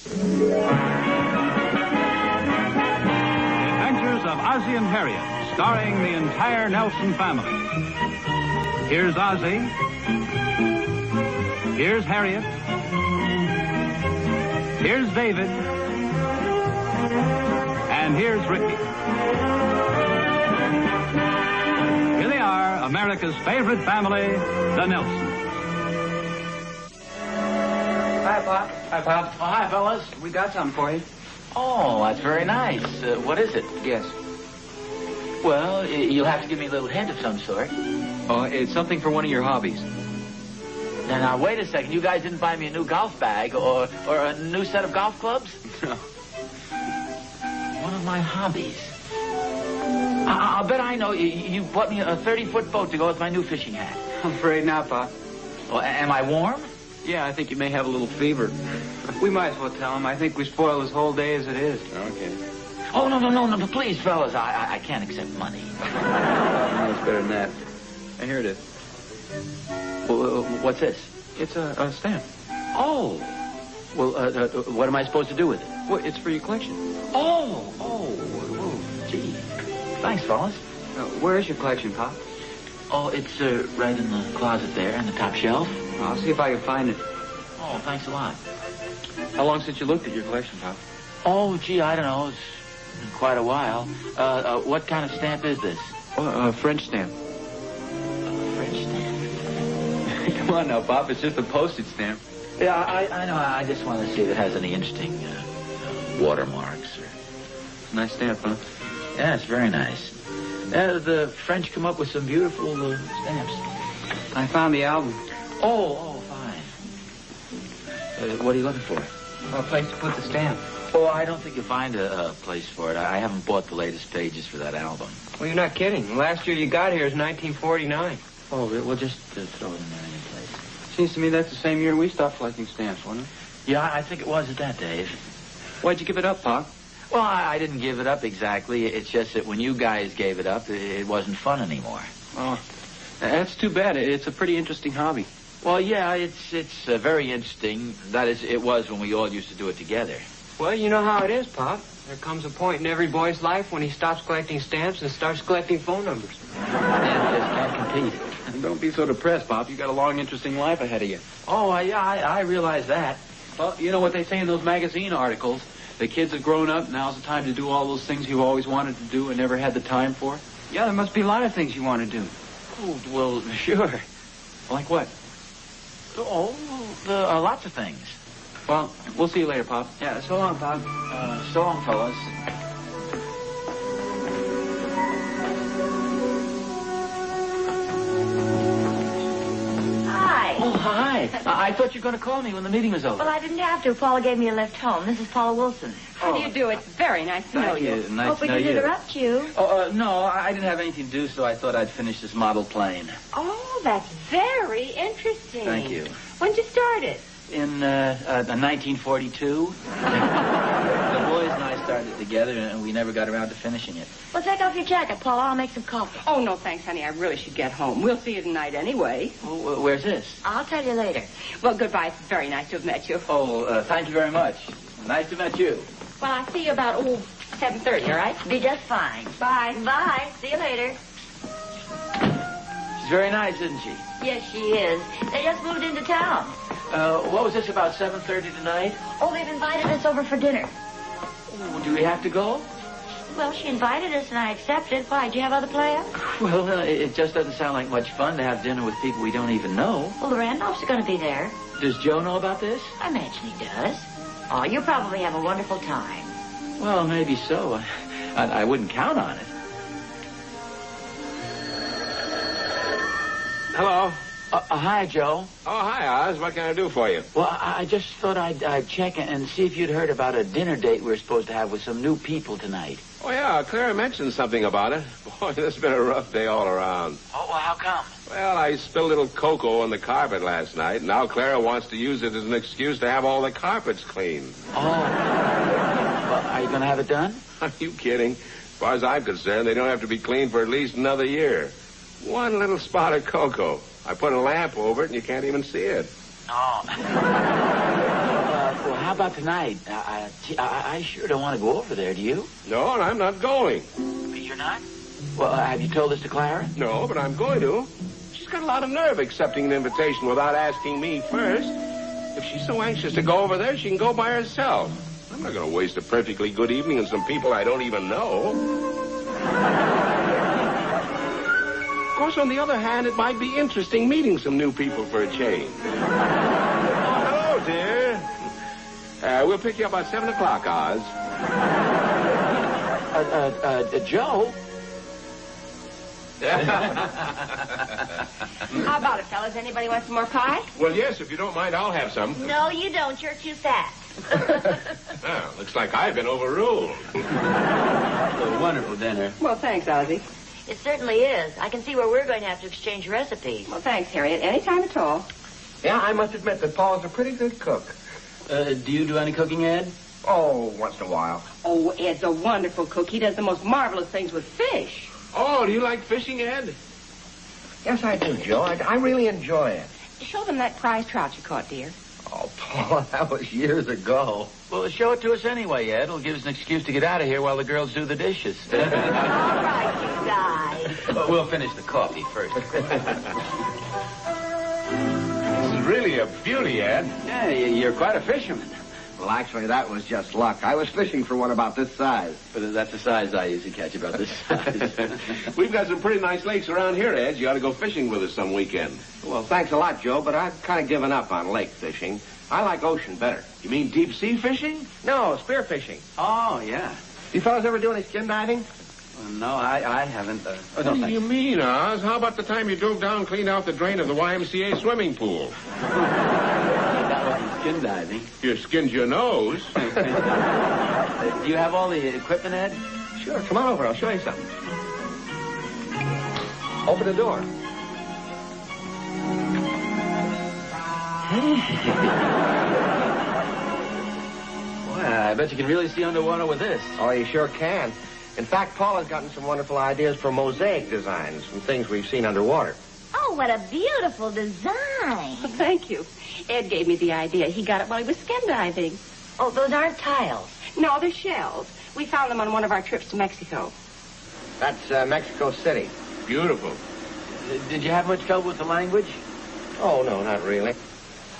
Adventures of Ozzie and Harriet, starring the entire Nelson family. Here's Ozzie. Here's Harriet. Here's David. And here's Ricky. Here they are, America's favorite family, the Nelsons. Hi, Pop. Hi, Pop. Oh, hi, fellas. We got something for you. Oh, that's very nice. What is it? Yes. Well, you'll have to give me a little hint of some sort. Oh, it's something for one of your hobbies. Now, wait a second. You guys didn't buy me a new golf bag or a new set of golf clubs? No. One of my hobbies. I'll bet I know. You bought me a 30-foot boat to go with my new fishing hat. I'm afraid not, Pop. Oh, am I warm? Yeah, I think you may have a little fever. We might as well tell him. I think we spoil his whole day as it is. Okay. Oh, no, please, fellas. I can't accept money. No, it's better than that. Here it is. Well, what's this? It's a stamp. Oh. Well, what am I supposed to do with it? Well, it's for your collection. Oh, gee. Thanks, fellas. Where is your collection, Pop? Oh, it's right in the closet there, on the top shelf. I'll see if I can find it. Oh, thanks a lot. How long since you looked at your collection, Pop? Oh, gee, I don't know. It's been quite a while. What kind of stamp is this? A French stamp. A French stamp? Come on now, Pop. It's just a postage stamp. Yeah, I know. I just want to see if it has any interesting watermarks. Nice stamp, huh? Yeah, it's very nice. The French come up with some beautiful stamps. I found the album. Oh, fine. What are you looking for? A place to put the stamp. Oh, I don't think you'll find a place for it. I haven't bought the latest pages for that album. Well, you're not kidding. Last year you got here is 1949. Oh, we'll just throw it in there any place. Seems to me that's the same year we stopped collecting stamps, wasn't it? Yeah, I think it was at that, Dave. Why'd you give it up, Pop? Well, I didn't give it up exactly. It's just that when you guys gave it up, it wasn't fun anymore. Oh, that's too bad. It's a pretty interesting hobby. Well, yeah, it's very interesting. That is, it was when we all used to do it together. Well, you know how it is, Pop. There comes a point in every boy's life when he stops collecting stamps and starts collecting phone numbers. Man just can't compete. Don't be so depressed, Pop. You got a long, interesting life ahead of you. Oh, I realize that. Well, you know what they say in those magazine articles? The kids have grown up. Now's the time to do all those things you've always wanted to do and never had the time for. Yeah, there must be a lot of things you want to do. Oh, well, sure. Like what? Oh, lots of things. Well, we'll see you later, Pop. Yeah, so long, Pop. So long, fellas. Hi. Oh, hi. I thought you were going to call me when the meeting was over. Well, I didn't have to. Paula gave me a lift home. This is Paula Wilson. How do you do? It's very nice to know you. Nice Hope to we know didn't you. interrupt you. Oh, no, I didn't have anything to do, so I thought I'd finish this model plane. Oh, that's very interesting. Thank you. When'd you start it? In 1942. The boys and I started it together, and we never got around to finishing it. Well, take off your jacket, Paula. I'll make some coffee. Oh, no, thanks, honey. I really should get home. We'll see you tonight anyway. Oh, where's this? I'll tell you later. Well, goodbye. It's very nice to have met you. Oh, thank you very much. Nice to meet you. Well, I'll see you about, 7:30, all right? Be just fine. Bye. Bye. See you later. She's very nice, isn't she? Yes, she is. They just moved into town. What was this, about 7:30 tonight? Oh, they've invited us over for dinner. Oh, do we have to go? Well, she invited us, and I accepted. Why, do you have other plans? Well, it just doesn't sound like much fun to have dinner with people we don't even know. Well, the Randolphs are going to be there. Does Joe know about this? I imagine he does. Oh, you'll probably have a wonderful time. Well, maybe so. I wouldn't count on it. Hello. Hi, Joe. Oh, hi, Oz. What can I do for you? Well, I just thought I'd check and see if you'd heard about a dinner date we're supposed to have with some new people tonight. Oh, yeah, Clara mentioned something about it. Boy, this has been a rough day all around. Oh, well, how come? Well, I spilled a little cocoa on the carpet last night. Now Clara wants to use it as an excuse to have all the carpets cleaned. Oh. Well, are you going to have it done? Are you kidding? As far as I'm concerned, they don't have to be cleaned for at least another year. One little spot of cocoa. I put a lamp over it, and you can't even see it. Oh. Well, how how about tonight? I sure don't want to go over there, do you? No, and I'm not going. You're not? Well, have you told this to Clara? No, but I'm going to. She's got a lot of nerve accepting an invitation without asking me first. If she's so anxious to go over there, she can go by herself. I'm not going to waste a perfectly good evening on some people I don't even know. Of course, on the other hand, it might be interesting meeting some new people for a change. Oh, hello, dear. We'll pick you up about 7 o'clock, Oz. Joe? How about it, fellas? Anybody want some more pie? Well, yes, if you don't mind, I'll have some. No, you don't. You're too fat. Well, looks like I've been overruled. A wonderful dinner. Well, thanks, Ozzie. It certainly is. I can see where we're going to have to exchange recipes. Well, thanks, Harriet. Any time at all. Yeah, I must admit that Paul's a pretty good cook. Do you do any cooking, Ed? Oh, once in a while. Oh, Ed's a wonderful cook. He does the most marvelous things with fish. Oh, do you like fishing, Ed? Yes, I do, Joe. I really enjoy it. Show them that prize trout you caught, dear. Oh, Paul, that was years ago. Well, show it to us anyway, Ed. It'll give us an excuse to get out of here while the girls do the dishes. All right, you guys. Well, we'll finish the coffee first. This is really a beauty, Ed. Yeah, you're quite a fisherman. Well, actually, that was just luck. I was fishing for one about this size. But that's the size I usually catch, about this size. We've got some pretty nice lakes around here, Ed. You ought to go fishing with us some weekend. Well, thanks a lot, Joe, but I've kind of given up on lake fishing. I like ocean better. You mean deep sea fishing? No, spear fishing. Oh, yeah. You fellas ever do any skin diving? Well, no, I haven't. No, What do you mean, Oz? How about the time you drove down and cleaned out the drain of the YMCA swimming pool? That wasn't skin diving. You skinned your nose. Do you have all the equipment, Ed? Sure, come on over. I'll show you something. Open the door. Boy, I bet you can really see underwater with this. Oh, you sure can. In fact, Paul has gotten some wonderful ideas for mosaic designs from things we've seen underwater. Oh, what a beautiful design. Well, thank you. Ed gave me the idea. He got it while he was skin diving. Oh, those aren't tiles. No, they're shells. We found them on one of our trips to Mexico. That's Mexico City. Beautiful. Did you have much trouble with the language? Oh, no, not really.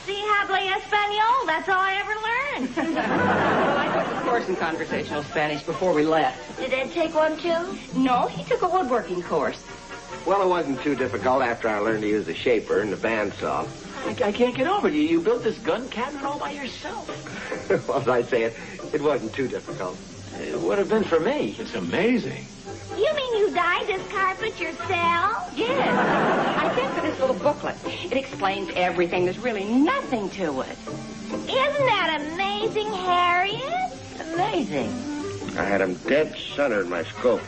Si habla español. That's all I ever learned. Well, I took a course in conversational Spanish before we left. Did Ed take one, too? No, he took a woodworking course. Well, it wasn't too difficult after I learned to use the shaper and the bandsaw. I can't get over it. You built this gun cabinet all by yourself. Well, as I say, it wasn't too difficult. It would have been for me. It's amazing. You mean you dyed this carpet yourself? Yes. I sent for this little booklet. It explains everything. There's really nothing to it. Isn't that amazing, Harriet? Amazing. I had him dead center in my scope.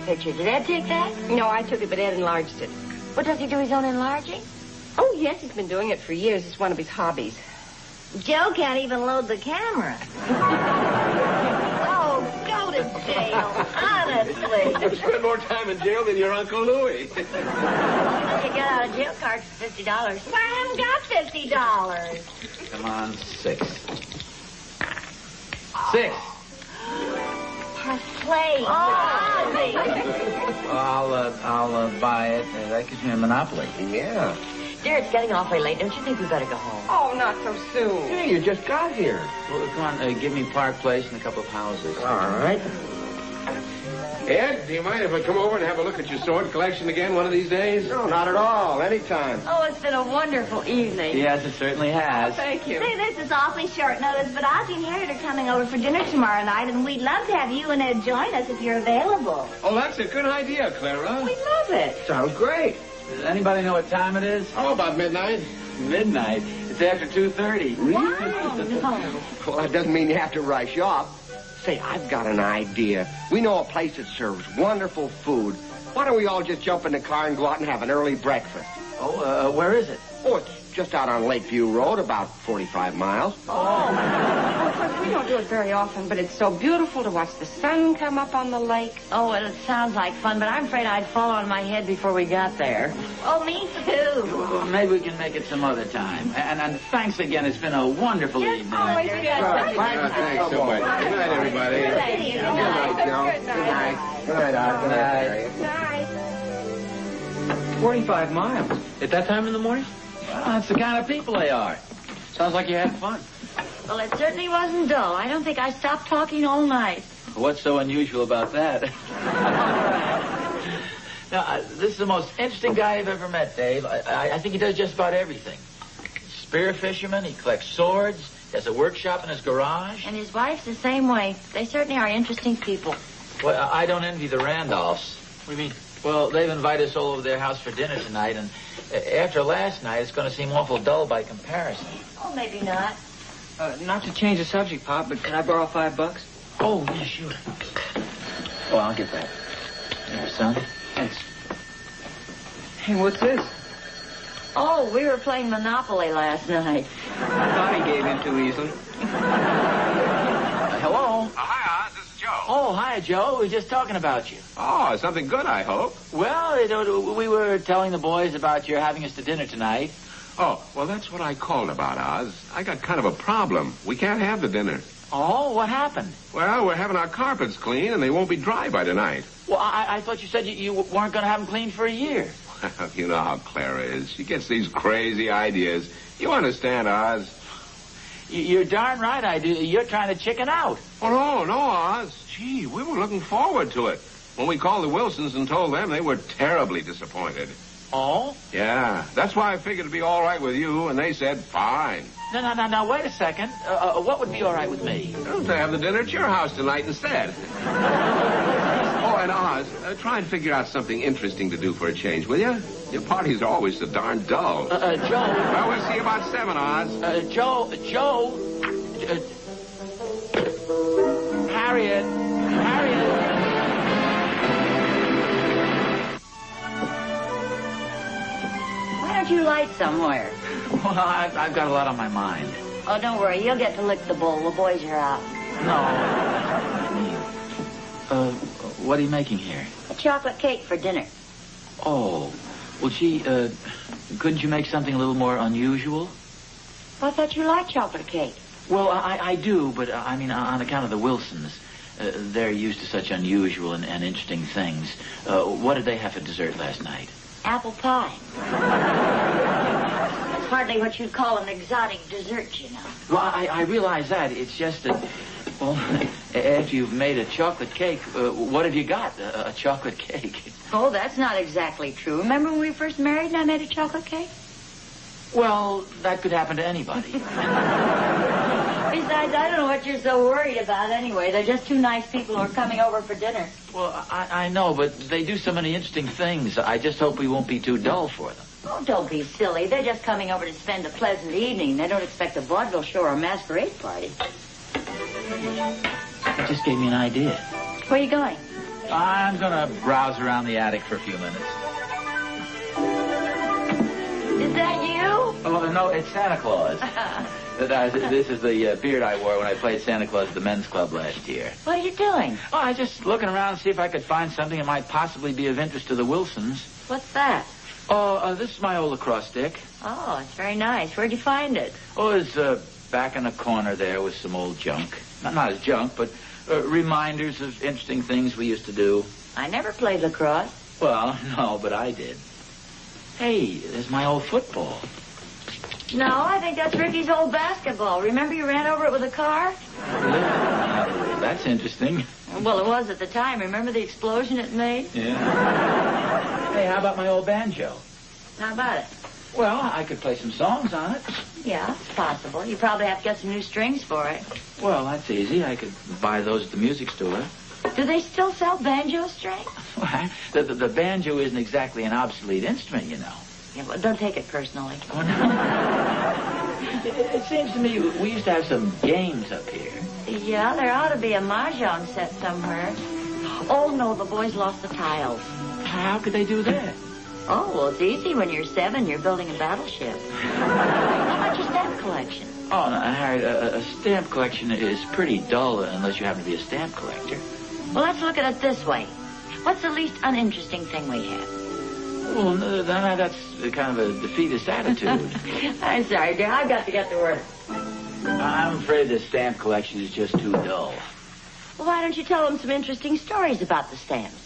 Picture. Did Ed take that? No, I took it, but Ed enlarged it. What, does he do his own enlarging? Oh, yes, he's been doing it for years. It's one of his hobbies. Joe can't even load the camera. Oh, go to jail. Honestly. You spend more time in jail than your Uncle Louie. You get out of jail card for $50. Well, I haven't got $50. Come on, 6. 6. Play. I'll buy it. That gives me a monopoly. Yeah. Dear, it's getting awfully late. Don't you think we better go home? Oh, not so soon. Hey, you just got here. Well, come on, give me Park Place and a couple of houses. All right. Ed, do you mind if I come over and have a look at your sword collection again one of these days? No, not at all. Anytime. Oh, it's been a wonderful evening. Yes, it certainly has. Thank you. Say, this is awfully short notice, but Ozzie and Harriet are coming over for dinner tomorrow night, and we'd love to have you and Ed join us if you're available. Oh, that's a good idea, Clara. We'd love it. Sounds great. Does anybody know what time it is? Oh, about midnight. Midnight. It's after 2:30. Wow, no. Well, that doesn't mean you have to rush off. Say, I've got an idea. We know a place that serves wonderful food. Why don't we all just jump in the car and go out and have an early breakfast? Oh, where is it? Oh, it's just out on Lakeview Road, about 45 miles. Of course, we don't do it very often, but it's so beautiful to watch the sun come up on the lake. Oh, well, it sounds like fun, but I'm afraid I'd fall on my head before we got there. Oh, me too. Well, maybe we can make it some other time. And thanks again. It's been a wonderful evening. Always good. Thanks so much. Good night, everybody. Good night, Joe. Good night. Good night, Art. Good night, Harriet. Night. 45 miles. At that time in the morning? Well, that's the kind of people they are. Sounds like you had fun. Well, it certainly wasn't dull. I don't think I stopped talking all night. What's so unusual about that? Now, this is the most interesting guy I've ever met, Dave. I think he does just about everything. Spear fisherman, he collects swords, he has a workshop in his garage. And his wife's the same way. They certainly are interesting people. Well, I don't envy the Randolphs. What do you mean? Well, they've invited us all over their house for dinner tonight, and after last night, it's going to seem awful dull by comparison. Oh, maybe not. Not to change the subject, Pop, but can I borrow $5? Oh, yeah, sure. Oh, I'll get that. Here, son. Thanks. Hey, what's this? Oh, we were playing Monopoly last night. I thought he gave in too easily. Hello? Hi, Oz. This is Joe. Oh, hi, Joe. We were just talking about you. Oh, something good, I hope. Well, we were telling the boys about your having us to dinner tonight. Oh, well, that's what I called about, Oz. I got kind of a problem. We can't have the dinner. Oh, what happened? Well, we're having our carpets cleaned, and they won't be dry by tonight. Well, I thought you said you weren't going to have them cleaned for a year. You know how Clara is. She gets these crazy ideas. You understand, Oz? You're darn right I do. You're trying to chicken out. Oh, no, Oz. Gee, we were looking forward to it. When we called the Wilsons and told them, they were terribly disappointed. Oh? Yeah, that's why I figured it'd be all right with you, and they said fine. No, wait a second. What would be all right with me? To have the dinner at your house tonight instead. Oh, and Oz, try and figure out something interesting to do for a change, will you? Your parties are always so darn dull. Joe. Well, we'll see you about 7, Oz. Joe. Harriet. Why don't you light somewhere? Well, I've got a lot on my mind. Oh, don't worry. You'll get to lick the bowl. The boys are out. No, that's not what I mean. What are you making here? A chocolate cake for dinner. Oh, well, gee, couldn't you make something a little more unusual? Well, I thought you liked chocolate cake. Well, I do, but I mean, on account of the Wilsons. They're used to such unusual and interesting things. What did they have for dessert last night? Apple pie. It's hardly what you'd call an exotic dessert, you know. Well, I realize that. It's just that, well, after you've made a chocolate cake, what have you got? A chocolate cake. Oh, that's not exactly true. Remember when we were first married and I made a chocolate cake? Well, that could happen to anybody. Besides, I don't know what you're so worried about anyway. They're just two nice people who are coming over for dinner. Well, I know, but they do so many interesting things. I just hope we won't be too dull for them. Oh, don't be silly. They're just coming over to spend a pleasant evening. They don't expect a vaudeville show or a masquerade party. It just gave me an idea. Where are you going? I'm going to browse around the attic for a few minutes. Is that you? Oh, no, it's Santa Claus. This is the beard I wore when I played Santa Claus at the men's club last year. What are you doing? Oh, I was just looking around to see if I could find something that might possibly be of interest to the Wilsons. What's that? Oh, this is my old lacrosse stick. Oh, it's very nice. Where'd you find it? Oh, it's back in a corner there with some old junk. Not as junk, but reminders of interesting things we used to do. I never played lacrosse. Well, no, but I did. Hey, there's my old football. No, I think that's Ricky's old basketball. Remember you ran over it with a car? That's interesting. Well, it was at the time. Remember the explosion it made? Yeah. Hey, how about my old banjo? How about it? Well, I could play some songs on it. Yeah, it's possible. You probably have to get some new strings for it. Well, that's easy. I could buy those at the music store. Do they still sell banjo strings? The banjo isn't exactly an obsolete instrument, you know. Yeah, well, don't take it personally. Oh, no. It seems to me we used to have some games up here. Yeah, there ought to be a mahjong set somewhere. Oh, no, the boys lost the tiles. How could they do that? Oh, well, it's easy when you're 7. You're building a battleship. How about your stamp collection? Oh, no, Harriet, a stamp collection is pretty dull unless you happen to be a stamp collector. Well, let's look at it this way. What's the least uninteresting thing we have? Well, no, that's kind of a defeatist attitude. I'm sorry, dear. I've got to get to work. I'm afraid the stamp collection is just too dull. Well, why don't you tell them some interesting stories about the stamps?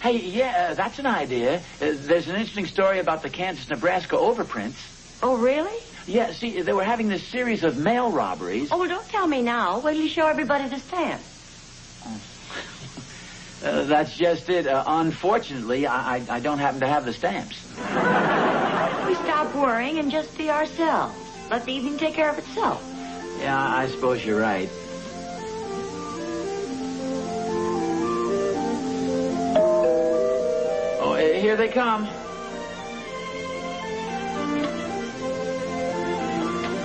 Hey, yeah, that's an idea. There's an interesting story about the Kansas-Nebraska overprints. Oh, really? Yeah, see, they were having this series of mail robberies. Oh, well, don't tell me now. Wait till you show everybody the stamps. That's just it. Unfortunately, I don't happen to have the stamps. We stop worrying and just be ourselves. Let the evening take care of itself. Yeah, I suppose you're right. Oh, here they come.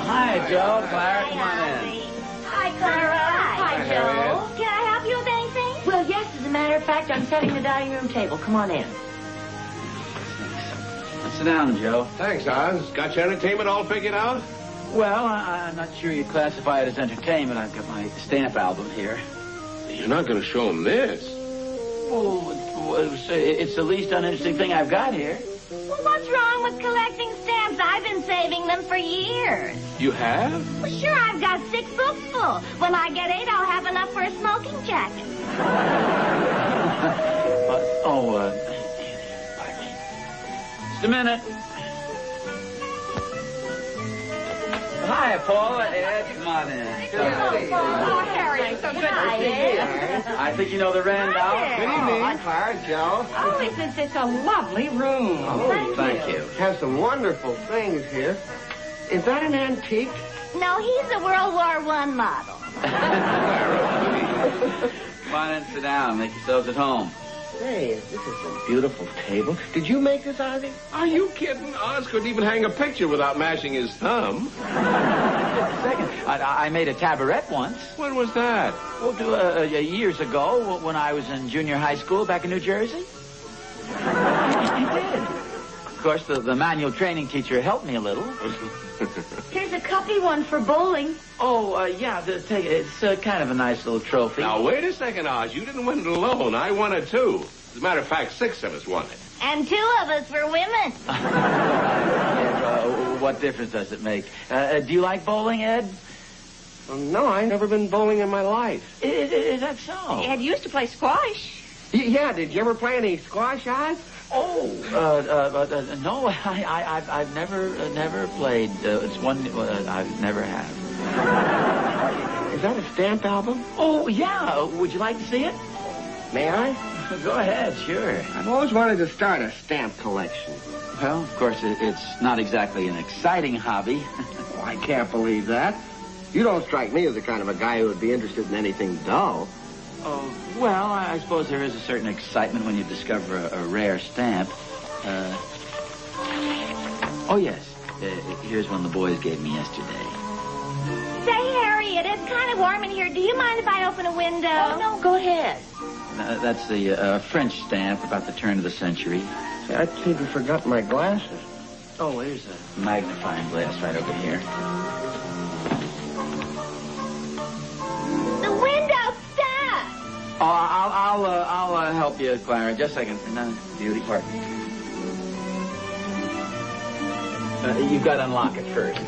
Hi, Joe. Clara, come on in. Hi, Clara. Hi, Joe. Can I help you with anything? Well, yes, as a matter of fact, I'm setting the dining room table. Come on in. Sit down, Joe. Thanks, Oz. Got your entertainment all figured out? Well, I'm not sure you'd classify it as entertainment. I've got my stamp album here. You're not going to show him this. Oh, it's the least uninteresting thing I've got here. Well, what's wrong with collecting stamps? I've been saving them for years. You have? Well, sure, I've got 6 books full. When I get 8, I'll have enough for a smoking jacket. Pardon me. Just a minute. Hi, Paula. Ed, come on in. Oh, Harriet, so good to see you. I think you know the Randolph. Good evening. Hi, Clara, Joe. Oh, it's a lovely room. Oh, Thank you. Have some wonderful things here. Is that an antique? No, he's a World War I model. Come on in, sit down. Make yourselves at home. Say, this is a beautiful table. Did you make this, Ozzie? Are you kidding? Oz couldn't even hang a picture without mashing his thumb. Second, I made a tabaret once. When was that? Well, years ago when I was in junior high school back in New Jersey. I did. Of course, the manual training teacher helped me a little. Here's a cuppy one for bowling. Oh, yeah, take it. It's kind of a nice little trophy. Now, wait a second, Oz. You didn't win it alone. I won it, too. As a matter of fact, 6 of us won it. And 2 of us were women. What difference does it make? Do you like bowling, Ed? No, I've never been bowling in my life. Is that so? Ed used to play squash. Yeah, did you ever play any squash, Oz? Oh, no, I've never played. It's one I never have. Is that a stamp album? Oh, yeah. Would you like to see it? May I? Go ahead, sure. I've always wanted to start a stamp collection. Well, of course, it's not exactly an exciting hobby. Oh, I can't believe that. You don't strike me as the kind of a guy who would be interested in anything dull. Oh, well, I suppose there is a certain excitement when you discover a rare stamp. Oh, yes. Here's one the boys gave me yesterday. Say, Harriet, it's kind of warm in here. Do you mind if I open a window? Oh, no, go ahead. That's the French stamp about the turn of the century. See, I'd even forgotten my glasses. Oh, there's a magnifying glass right over here. The window's stuck. Oh, I'll help you, Clara. Just a second. No, beauty part. You've got to unlock it first.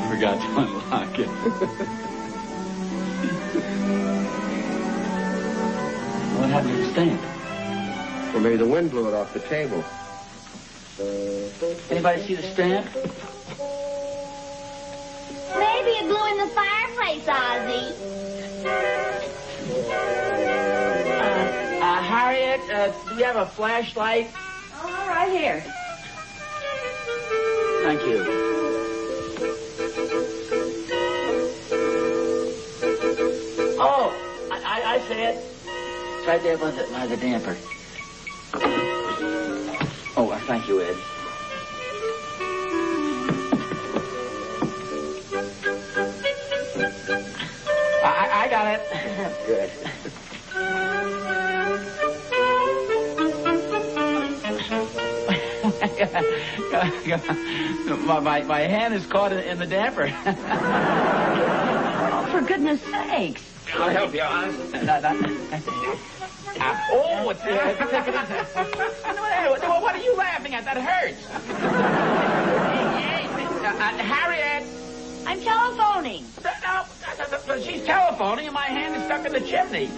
Forgot to unlock it. stamp. Or maybe the wind blew it off the table. Anybody see the stamp? Maybe it blew in the fireplace, Ozzie. Harriet, do you have a flashlight? Oh, right here. Thank you. Oh, I see it. It's right there by the damper. Oh, thank you, Ed. I got it. Good. my hand is caught in the damper. Oh, for goodness sakes. I'll help you, Oz. Oh, what's that? What are you laughing at? That hurts. Harriet. I'm telephoning. No, she's telephoning and my hand is stuck in the chimney.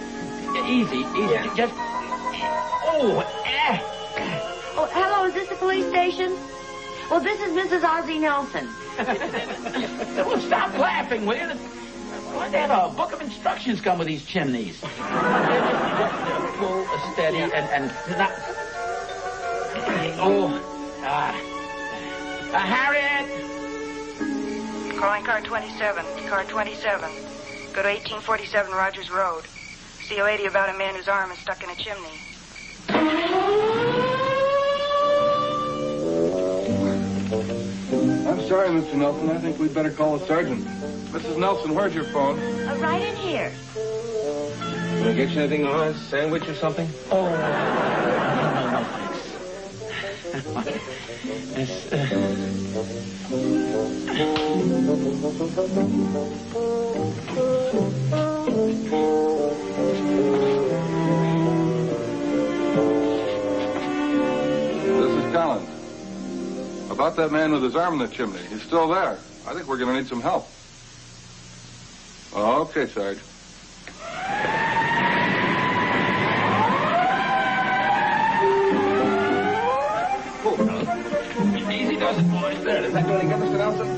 Easy. Yeah. Just. Oh, Oh, hello, is this the police station? Well, this is Mrs. Ozzie Nelson. Well, stop laughing, will you? Why they have a book of instructions come with these chimneys? Pull, steady, and not. Harriet. Calling car 27. Car 27. Go to 1847 Rogers Road. See a lady about a man whose arm is stuck in a chimney. I'm sorry, Mr. Nelson. I think we'd better call the sergeant. Mrs. Nelson, where's your phone? Right in here. Can I get you anything, Oz? Sandwich or something? Oh. No, This is Collins. About that man with his arm in the chimney. He's still there. I think we're going to need some help. Okay, Sarge. Easy does it, boys. There. Does that really get Mr. Nelson?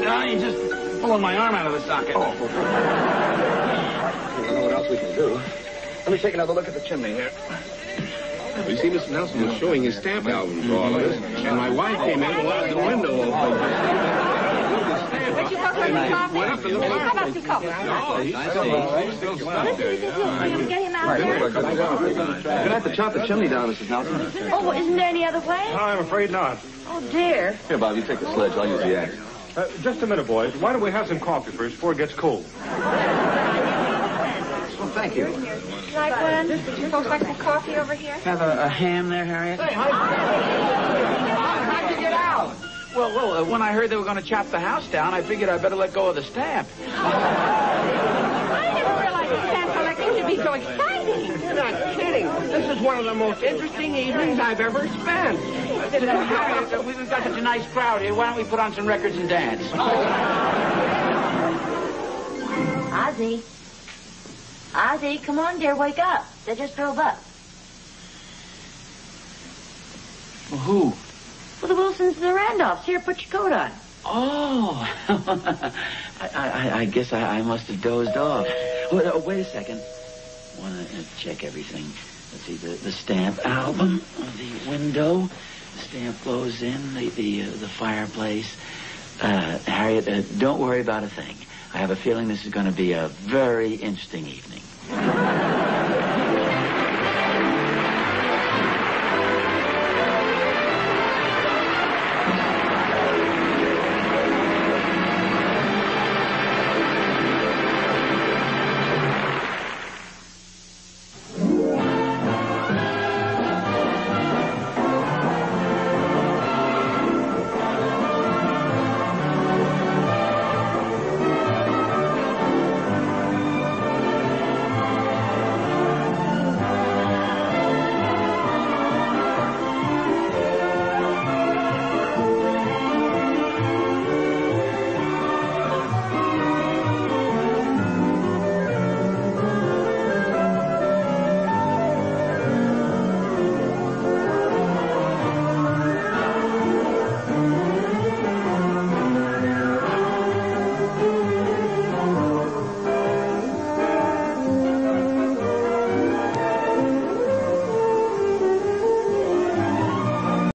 No, you're just pulling my arm out of the socket. I don't know what else we can do. Let me take another look at the chimney here. You see, Mr. Nelson was showing his stamp album for all of us, and my wife came in and wanted the window open. Would you go for some coffee? Went up in the How about fireplace. some coffee? No, he's still smiling. Get him out. You're gonna have to chop the chimney down, Mrs. Nelson. Oh, well, isn't there any other way? I'm afraid not. Oh, dear. Here, Bob, you take the sledge. I'll use the axe. Just a minute, boys. Why don't we have some coffee first before it gets cold? Well, thank you. Like one? Would you folks like some coffee over here? Have a ham there, Harriet? How'd you get out? Well, when I heard they were going to chop the house down, I figured I'd better let go of the stamp. I never realized the stamp collecting could be so exciting. You're not kidding. This is one of the most interesting evenings I've ever spent. Harriet, we've got such a nice crowd here. Why don't we put on some records and dance? Ozzie, come on, dear, wake up. They just drove up. Well, who? Well, the Wilsons and the Randolphs. Here, put your coat on. Oh. I guess I must have dozed off. Wait a second. Want to check everything. Let's see, the stamp album, the window, the stamp blows in, the fireplace. Harriet, don't worry about a thing. I have a feeling this is going to be a very interesting evening.